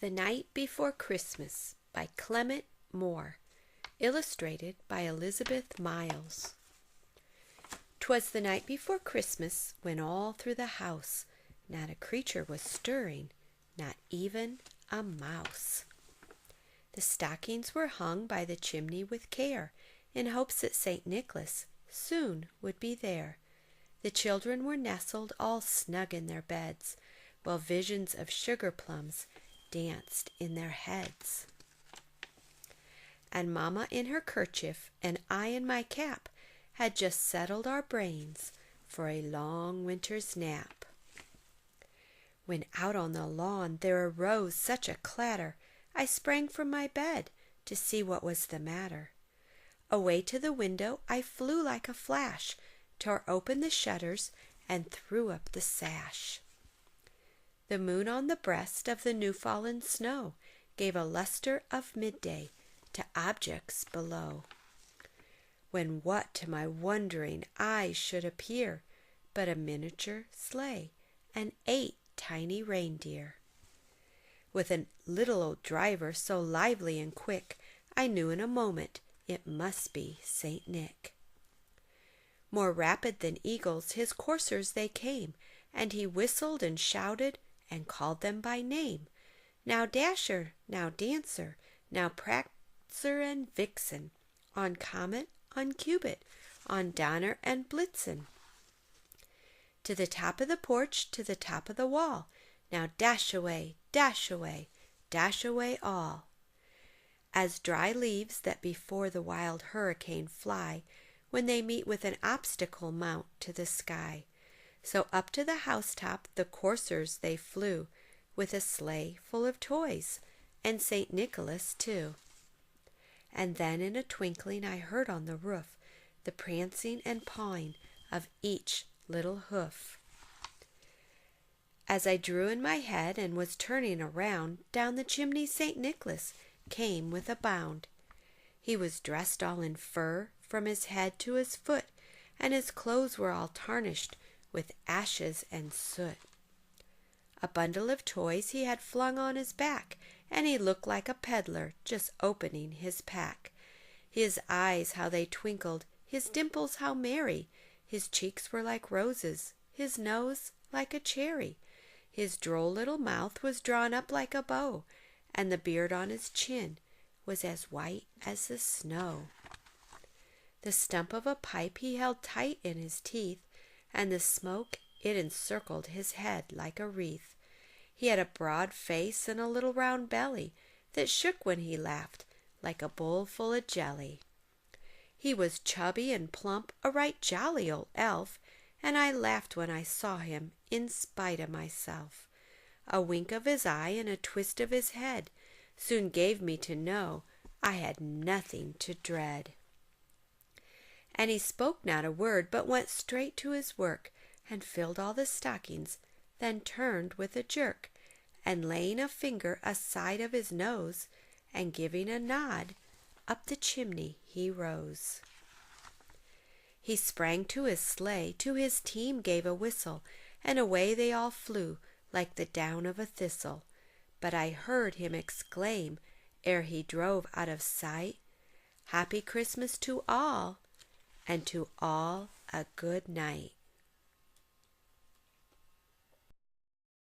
The Night Before Christmas by Clement Moore. Illustrated by Elizabeth Miles. 'Twas the night before Christmas, when all through the house not a creature was stirring, not even a mouse. The stockings were hung by the chimney with care, in hopes that St. Nicholas soon would be there. The children were nestled all snug in their beds, while visions of sugar plums danced in their heads. And Mamma in her kerchief, and I in my cap, had just settled our brains for a long winter's nap. When out on the lawn there arose such a clatter, I sprang from my bed to see what was the matter. Away to the window I flew like a flash, tore open the shutters, and threw up the sash. The moon on the breast of the new-fallen snow gave a lustre of midday to objects below, when what to my wondering eyes should appear but a miniature sleigh and 8 tiny reindeer. With a little old driver so lively and quick, I knew in a moment it must be St. Nick. More rapid than eagles his coursers they came, and he whistled and shouted and called them by name. Now Dasher, now Dancer, now Prancer and Vixen, on Comet, on Cupid, on Donner and Blitzen. To the top of the porch, to the top of the wall, now dash away, dash away, dash away all. As dry leaves that before the wild hurricane fly, when they meet with an obstacle mount to the sky, so up to the housetop the coursers they flew, with a sleigh full of toys, and St. Nicholas too. And then in a twinkling I heard on the roof the prancing and pawing of each little hoof. As I drew in my head and was turning around, down the chimney St. Nicholas came with a bound. He was dressed all in fur from his head to his foot, and his clothes were all tarnished with ashes and soot. A bundle of toys he had flung on his back, and he looked like a peddler just opening his pack. His eyes how they twinkled, his dimples how merry, his cheeks were like roses, his nose like a cherry. His droll little mouth was drawn up like a bow, and the beard on his chin was as white as the snow. The stump of a pipe he held tight in his teeth, and the smoke it encircled his head like a wreath. He had a broad face and a little round belly that shook when he laughed like a bowl full of jelly. He was chubby and plump, a right jolly old elf, and I laughed when I saw him in spite of myself. A wink of his eye and a twist of his head soon gave me to know I had nothing to dread. And he spoke not a word, but went straight to his work, and filled all the stockings, then turned with a jerk, and laying a finger aside of his nose, and giving a nod, up the chimney he rose. He sprang to his sleigh, to his team gave a whistle, and away they all flew like the down of a thistle. But I heard him exclaim, ere he drove out of sight, "Happy Christmas to all, and to all a good night."